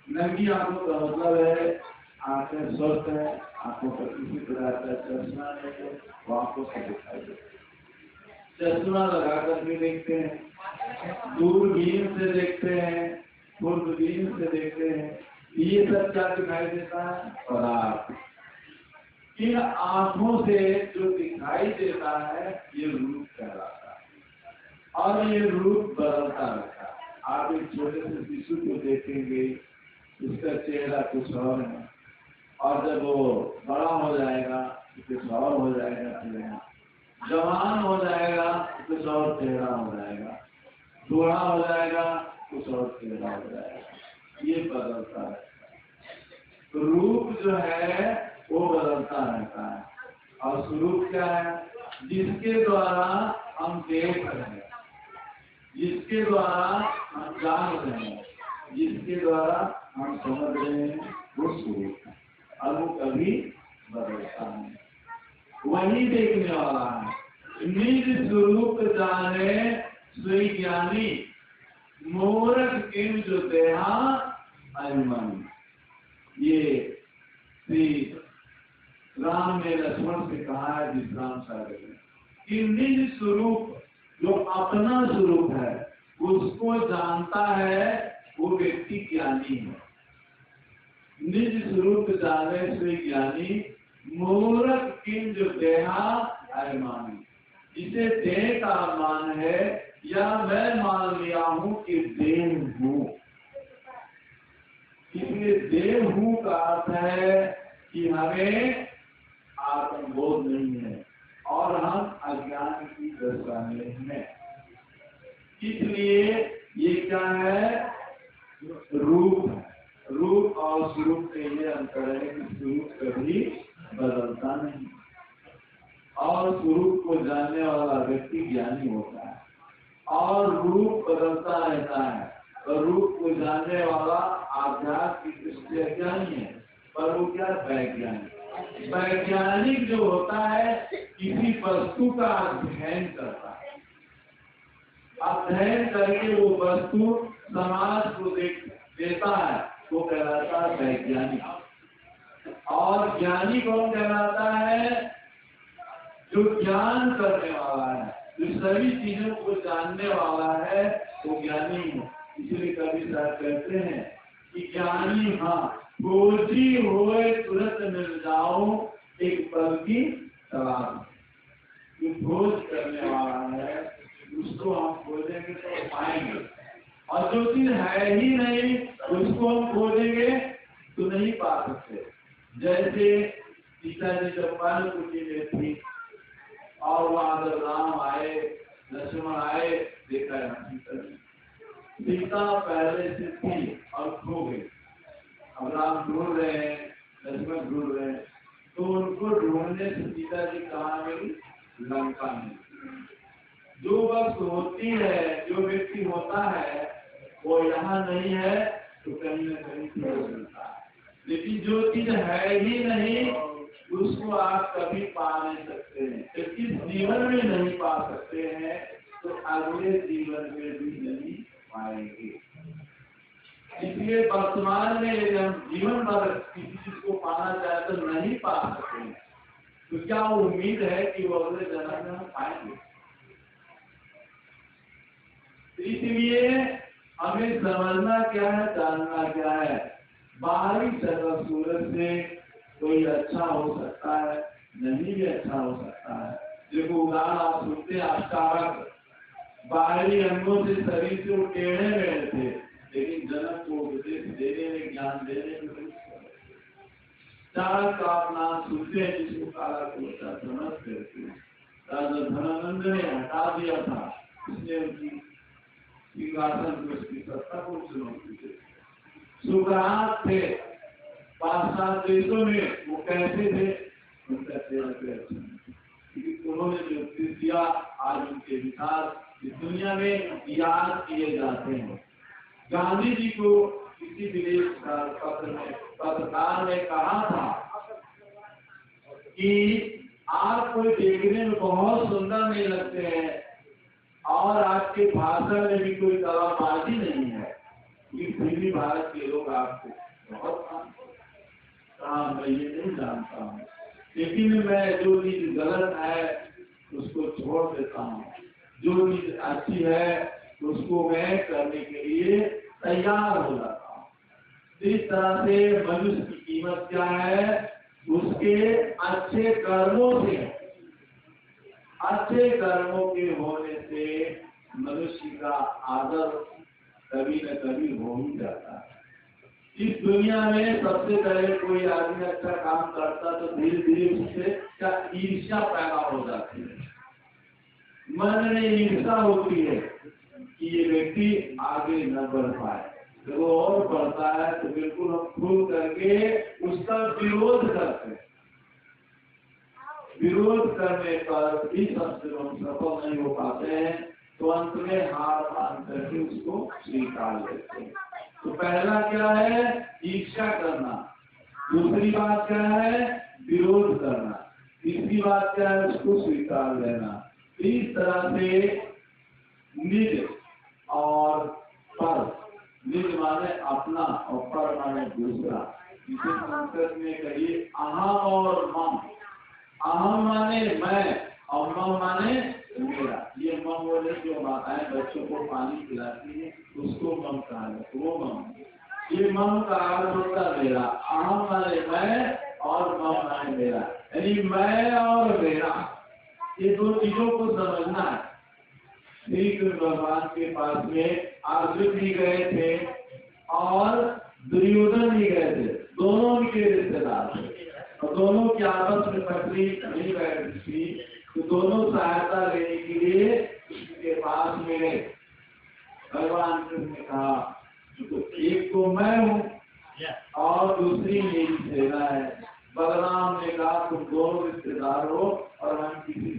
नंगी आंखों का मतलब है आंखें स्वस्थ है, आंखों पर किसी प्रकार का चश्मा नहीं है, वो आंखों से दिखाई देता है। चश्मा लगा कर भी देखते हैं, दूरबीन से देखते हैं, दूरबीन से देखते हैं, ये सब क्या दिखाई देता है? पदार्थ। इन आंखों से जो दिखाई देता है ये रूप कहलाता है और ये रूप बदलता रहता है। आप एक छोटे से शिशु को देखेंगे, उसका चेहरा कुछ और है और जब वो बड़ा हो जाएगा कुछ और हो जाएगा, चेहरा जवान हो जाएगा कुछ और चेहरा हो जाएगा, बूढ़ा हो जाएगा कुछ और चेहरा हो जाएगा। ये बदलता रहता है। रूप जो है वो बदलता रहता है और स्वरूप क्या है? जिसके द्वारा हम देख रहे हैं, जिसके द्वारा हम जान रहे हैं, जिसके द्वारा हम समझ रहे हैं, वो स्वरूप है और वो कभी बदलता नहीं। वही देखने वाला है। निज स्वरूप जाने सोई ज्ञानी, मूर्ख किम जो देहा अभिमानी। ये श्री राम ने लक्ष्मण से कहा है विश्राम सागर में कि निज स्वरूप जो अपना स्वरूप है उसको जानता है वो व्यक्ति ज्ञानी है। निज स्वरूप जाने से ज्ञानी, मूर्ख किम जो देहा अभिमानी। इसे देह का मान है या मैं मान लिया हूं कि देह हूं। इसलिए देह हूं का अर्थ है कि हमें आत्मबोध नहीं है और हम अज्ञान की दशा में हैं। इसलिए ये क्या है? रूप है। रूप और स्वरूप के लिए अंतर है कि स्वरूप कभी बदलता नहीं और स्वरूप को जानने वाला व्यक्ति ज्ञानी होता है और रूप बदलता रहता है और रूप को जानने वाला आध्यात्मिक दृष्टि अज्ञानी है, पर वो क्या? वैज्ञानिक। वैज्ञानिक जो होता है किसी वस्तु का अध्ययन करता है, अध्ययन करके वो वस्तु समाज को देता है, वो कहलाता है वैज्ञानिक। और ज्ञानी कौन कहलाता है? जो ज्ञान करने वाला है, जो सभी चीजों को जानने वाला है, वो ज्ञानी है। इसलिए कभी साहब कहते हैं कि ज्ञानी हाँ खोजी हुए तुरंत मिल जाओ एक पल की तलाश। जो खोज करने वाला है उसको हम खोजेंगे तो पाएंगे और जो चीज है ही नहीं उसको हम खोजेंगे तो नहीं पा सकते। जैसे सीता जी जब कुटी में थी और वहां जब राम आए, लक्ष्मण आए, देखा सीता पहले से थी और खो गई। अब राम ढूंढ रहे हैं, लक्ष्मण ढूंढ रहे हैं, तो उनको ढूंढने से सीता जी कहाँ गई? लंका में। जो वक्त होती है, जो व्यक्ति होता है वो यहाँ नहीं है तो कहीं न कहीं मिलता है, लेकिन जो चीज है ही नहीं उसको आप कभी पा नहीं सकते हैं। क्योंकि जीवन में नहीं पा सकते हैं तो अगले जीवन में भी नहीं पाएंगे। इसलिए वर्तमान में यदि हम जीवन भर किसी चीज को पाना चाहे तो नहीं पा सकते हैं, तो क्या उम्मीद है कि वो अगले जन्म में हम पाएंगे? इसलिए हमें समझना क्या है, जानना क्या है। बाहरी शक्ल सूरत से कोई अच्छा हो सकता है, नहीं भी अच्छा हो सकता है। देखो उदाहरण आप सुनते हैं, अष्टावक्र बाहरी अंगों से शरीर से टेढ़े रहे थे, लेकिन जनक को उपदेश देने में, ज्ञान देने में चारक का अपना सुनते हैं, जिसको काला कोटा समझते थे। राजा धनानंद ने हटा दिया था, उसने उनकी सिंहासन को, उसकी सत्ता को चुनौती दी। सुकरात थे पाश्चात्य देशों में, वो कैसे थे? उनका चेहरा पे अच्छा, क्योंकि उन्होंने जो किया, आज उनके विचार इस दुनिया में याद किए जाते हैं। गांधी जी को किसी विदेश पत्रकार ने कहा था कि आप कोई देखने में बहुत सुंदर नहीं लगते हैं और आपके भाषण में भी कोई कलाबाजी नहीं है, फिर भी भारत के लोग आपको बहुत कहा, मैं ये नहीं जानता हूँ, लेकिन मैं जो चीज गलत है उसको छोड़ देता हूँ, जो चीज अच्छी है उसको मैं करने के लिए तैयार हो जाता हूँ। इस तरह से मनुष्य की कीमत क्या है? उसके अच्छे कर्मों से, अच्छे कर्मों के होने से मनुष्य का आदर कभी न कभी हो ही जाता है। इस दुनिया में सबसे पहले कोई आदमी अच्छा काम करता तो धीरे धीरे उससे क्या ईर्ष्या पैदा हो जाती है, मन में ईर्ष्या होती है कि ये व्यक्ति आगे न बढ़ पाए। जब वो और बढ़ता है तो बिल्कुल हम खुल करके उसका विरोध करते हैं। विरोध करने पर भी सबसे हम सफल नहीं हो पाते हैं, तो अंत में हार मान करके उसको स्वीकार लेते हैं। तो पहला क्या है? ईर्ष्या करना। दूसरी बात क्या है? विरोध करना। तीसरी बात क्या है? उसको स्वीकार लेना। इस तरह से निज और पर, निज माने अपना और पर माने दूसरा। इसे संस्कृत में कहिए अहम और मम। अहम माने मैं और मम माने मेरा। ये मम बोले जो माताएं बच्चों को पानी पिलाती है उसको मम कहा जाता है, वो मम। ये मम का अर्थ होता मेरा। अहम माने मैं और मम माने मेरा, यानी मैं और मेरा, ये दो चीजों को समझना है। श्री कृष्ण भगवान के पास में अर्जुन भी गए थे और दुर्योधन भी गए थे, दोनों उनके रिश्तेदार थे और दोनों की आपस में तकलीफ नहीं बैठी थी, तो दोनों सहायता लेने के लिए उसके पास में गए। भगवान कृष्ण ने कहा तो एक तो मैं हूँ और दूसरी मेरी सेना है। बलराम ने कहा तुम दोनों रिश्तेदार हो और हम किसी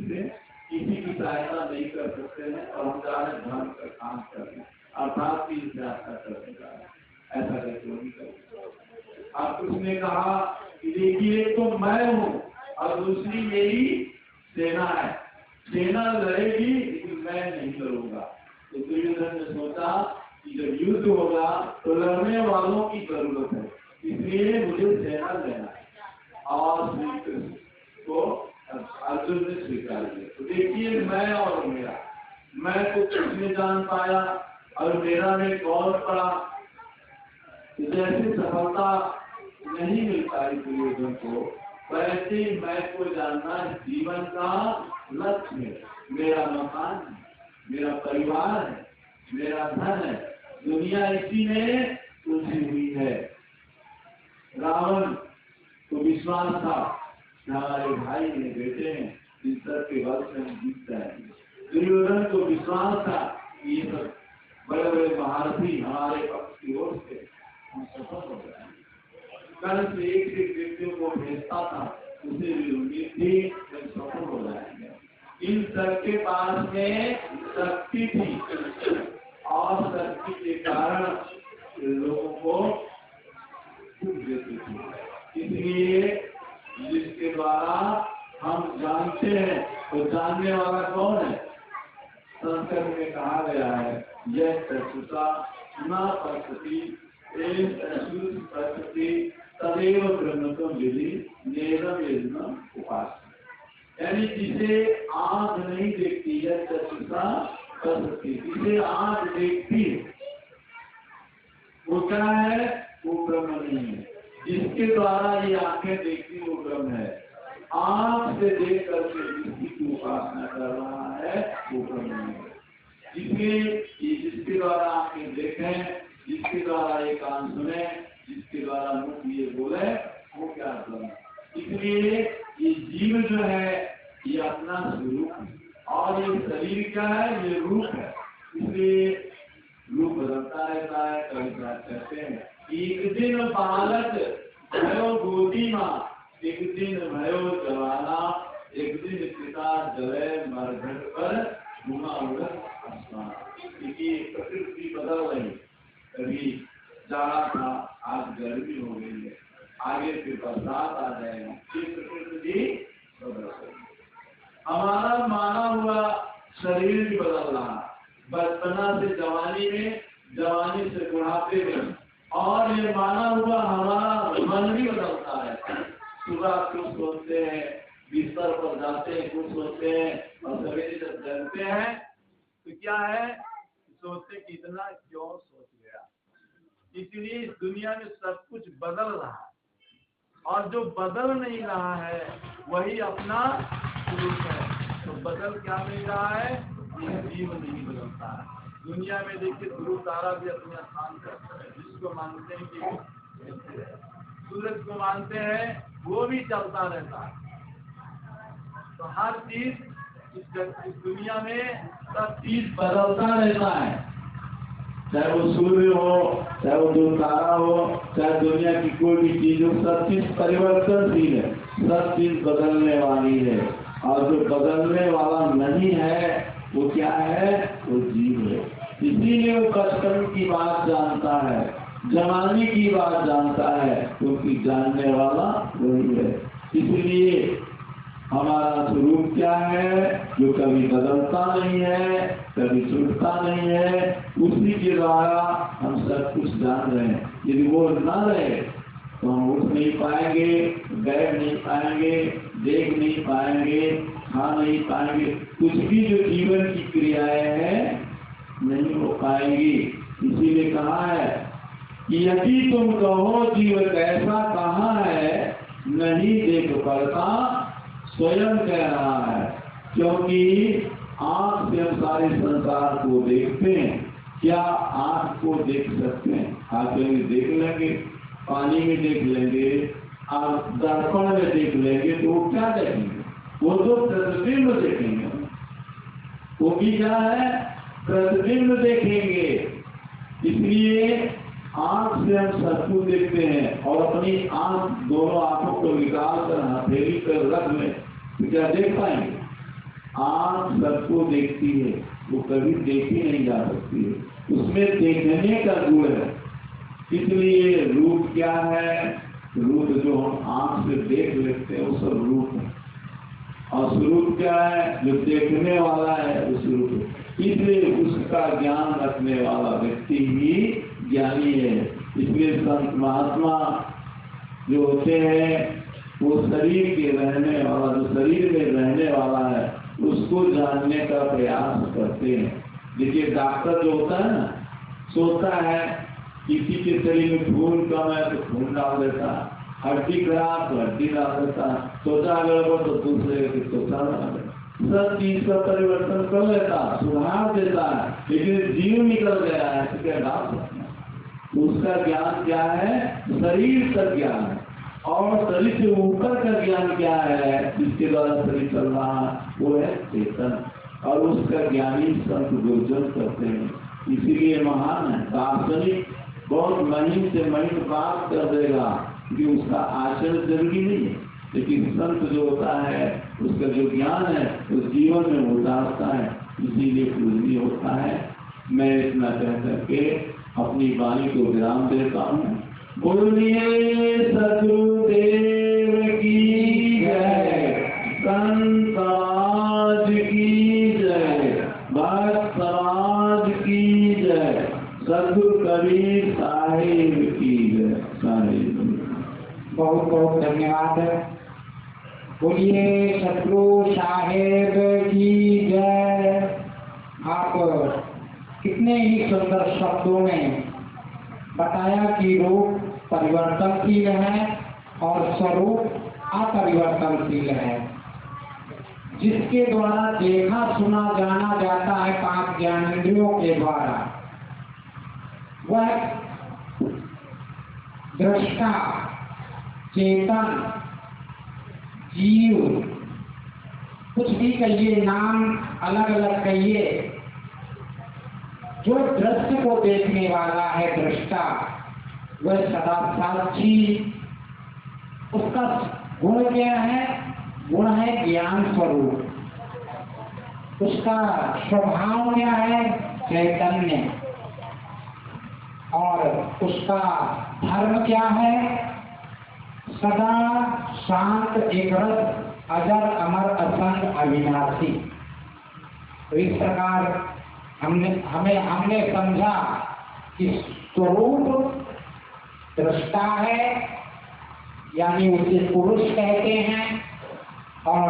की सहायता नहीं कर सकते हैं और हम जा रहे धर्म का काम कर रहे हैं, अर्थात की यात्रा करने जा रहे हैं, ऐसा कैसे नहीं कर। अब उसने कहा कि देखिए तो मैं हूँ और दूसरी मेरी सेना है, सेना लड़ेगी लेकिन मैं नहीं लड़ूंगा। तो दुर्योधन ने सोचा कि जब युद्ध होगा तो लड़ने वालों की जरूरत है, इसलिए मुझे सेना लेना है। और श्री कृष्ण को अर्जुन ने स्वीकार किया। तो देखिए मैं और मेरा, मैं तो कुछ नहीं जान पाया और मेरा में कौन पड़ा। जैसे सफलता नहीं मिल पाई दुर्योधन को, वैसे मैं को जानना जीवन का लक्ष्य है। मेरा मकान है, मेरा परिवार है, मेरा धन है, दुनिया इसी में उलझी हुई है। रावण को विश्वास था हमारे भाई ने, बेटे हैं, इन सब के बल से हम जीत जाएंगे। दुर्योधन को विश्वास था कि ये सब बड़े बड़े महारथी हमारे पक्ष की ओर से हम सफल हो जाएंगे। कल से एक व्यक्तियों को भेजता था, उसे भी उम्मीद थी कि सफल हो जाएंगे। इन सबके पास में शक्ति थी और शक्ति के कारण लोगों को देती थी। इसलिए जिसके द्वारा हम जानते हैं तो जानने वाला कौन है? संस्कृत में कहा गया है यह चक्षुषा न पश्यति तदेव ब्रह्मत्वं विधि नेदम यज्ञ उपासना। यानी जिसे आंख नहीं देखती है चक्षुषा कर सकती, जिसे आंख देखती है वो क्या है, वो ब्रह्म नहीं है। जिसके द्वारा ये आंखें देखती वो ब्रह्म है। आंख से देख करके जिसकी उपासना कर रहा है वो ब्रह्म नहीं है। इसलिए ये जिसके द्वारा आंखें देखें, जिसके द्वारा ये कान सुने, जिसके द्वारा मुख ये बोले, वो क्या ब्रह्म। इसलिए ये जीव जो है ये अपना स्वरूप है और ये शरीर क्या है, ये रूप है। इसलिए रूप बदलता रहता है। कभी कहते हैं एक दिन बालक भयो गोदी माँ, एक दिन भयो जवाना, एक दिन पिता जले मरघट पर घुमा उड़त आसमान। क्योंकि प्रकृति बदल रही, कभी जाड़ा था आज गर्मी हो गई है, आगे फिर बरसात आ जाएगी, फिर प्रकृति भी बदल रही। हमारा माना हुआ शरीर भी बदल रहा, बचपना से जवानी में, जवानी से बुढ़ापे में, और ये माना हुआ हमारा मन भी बदलता है। सुबह कुछ सोचते हैं, बिस्तर पर जाते हैं कुछ सोचते हैं, और सवेरे जब जगते हैं तो क्या है, सोचते कि इतना क्यों सोच गया। इसलिए इस दुनिया में सब कुछ बदल रहा है, और जो बदल नहीं रहा है वही अपना स्वरूप है। तो बदल क्या नहीं रहा है, ये जीव नहीं बदलता है। दुनिया में देखिए ध्रुव तारा भी अपने स्थान पर है, जिसको मानते हैं कि सूरज को मानते हैं वो भी चलता रहता है। तो हर चीज इस दुनिया में सब चीज बदलता रहता है, चाहे वो सूर्य हो, चाहे वो ध्रुव तारा हो, चाहे दुनिया की कोई भी चीज हो, सब चीज परिवर्तनशील है, सब चीज बदलने वाली है। और जो बदलने वाला नहीं है वो क्या है, वो जीव है। इसीलिए वो बचपन की बात जानता है, जवानी की बात जानता है, क्योंकि जानने वाला वही है। इसलिए हमारा स्वरूप क्या है, जो कभी बदलता नहीं है, कभी छूटता नहीं है, उसी के द्वारा हम सब कुछ जान रहे हैं। यदि वो न रहे तो हम उठ नहीं पाएंगे, बैठ नहीं पाएंगे, देख नहीं पाएंगे, खा नहीं पाएंगे, कुछ भी जो जीवन की क्रियाएं हैं नहीं हो पाएंगी। इसीलिए कहा है कि यदि तुम कहो जीव कैसा कहाँ है, नहीं देख पाता स्वयं कह रहा है। क्योंकि आंख से हम सारे संसार को देखते हैं, क्या आंख को देख सकते हैं? आंखें में देख लेंगे, पानी में देख लेंगे, आप दर्पण में देख लेंगे, तो वो क्या देखेंगे? वो तो प्रतिबिंब देखेंगे। वो भी क्या है, प्रतिबिंब देखेंगे। इसलिए आंख से हम सब कुछ देखते हैं, और अपनी आंख, दोनों आंखों को निकाल कर हथेली पर रख लें तो क्या देख पाएंगे? आंख सबको देखती है, वो कभी देखी नहीं जा सकती है, उसमें देखने का गुण है। इसलिए रूप क्या है, रूप जो हम आंख से देख लेते हैं वो सब रूप है, और स्वरूप क्या है, जो देखने वाला है वो स्वरूप है। इसलिए उसका ज्ञान रखने वाला व्यक्ति ही ज्ञानी है। इसलिए संत महात्मा जो होते हैं वो शरीर के रहने वाला, जो शरीर में रहने वाला है उसको जानने का प्रयास करते हैं। देखिए डॉक्टर जो होता है ना, सोचता है किसी के शरीर में खून कम है तो खून डाल देता है, हड्डी खराब तो हड्डी डाल देता है, त्वचा गड़बड़ तो दूसरे की त्वचा डाल देता, सब चीज का परिवर्तन कर लेता, सुधार देता है। लेकिन जीव निकल गया है तो क्या डाल सकता है? उसका ज्ञान क्या है, शरीर का ज्ञान है, और शरीर से ऊपर का ज्ञान क्या है, जिसके द्वारा शरीर चल रहा है, वो है चेतन, और उसका ज्ञानी संत गुरुजन करते हैं। इसीलिए महान है। दार्शनिक बहुत महीन से महीन बात कर देगा कि उसका आचरण जरूरी नहीं है, लेकिन संत जो होता है उसका जो ज्ञान है उस जीवन में उतारता है, इसीलिए पूजनीय होता है। मैं इतना कह करके अपनी वाणी को विराम देता हूँ। बोलिए सदगुरुदेव की जय, संत समाज की जय, भक्त समाज की जय, सद्गुरु कबीर साहिब की जय। साहिब बहुत बहुत धन्यवाद। बोलिए सद्गुरु कितने ही सुंदर शब्दों में बताया कि रूप परिवर्तनशील है और स्वरूप अपरिवर्तनशील है। जिसके द्वारा देखा सुना जाना जाता है 5 ज्ञानेंद्रियों के द्वारा, वह दृष्टा, चेतन, जीव, कुछ भी कहिए, नाम अलग अलग कहिए, जो दृश्य को देखने वाला है दृष्टा, वह सदा साक्षी। उसका गुण क्या है? गुण है ज्ञान स्वरूप। उसका स्वभाव क्या है? चैतन्य। और उसका धर्म क्या है? सदा शांत, एकरस, अजर, अमर, असंग, अविनाशी। तो इस प्रकार हमने समझा कि स्वरूप दृष्टा है, यानी उसे पुरुष कहते हैं, और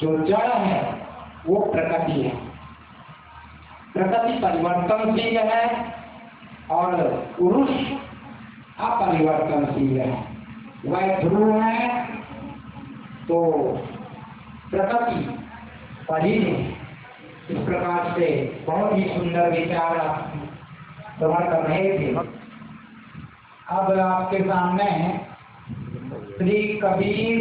जो जड़ है वो प्रकृति है। प्रकृति परिवर्तनशील है और पुरुष अपरिवर्तनशील है। वह ध्रुव है तो प्रकृति परिण। इस प्रकार से बहुत ही सुंदर विचार समझ कर रहे थे। अब आपके सामने श्री कबीर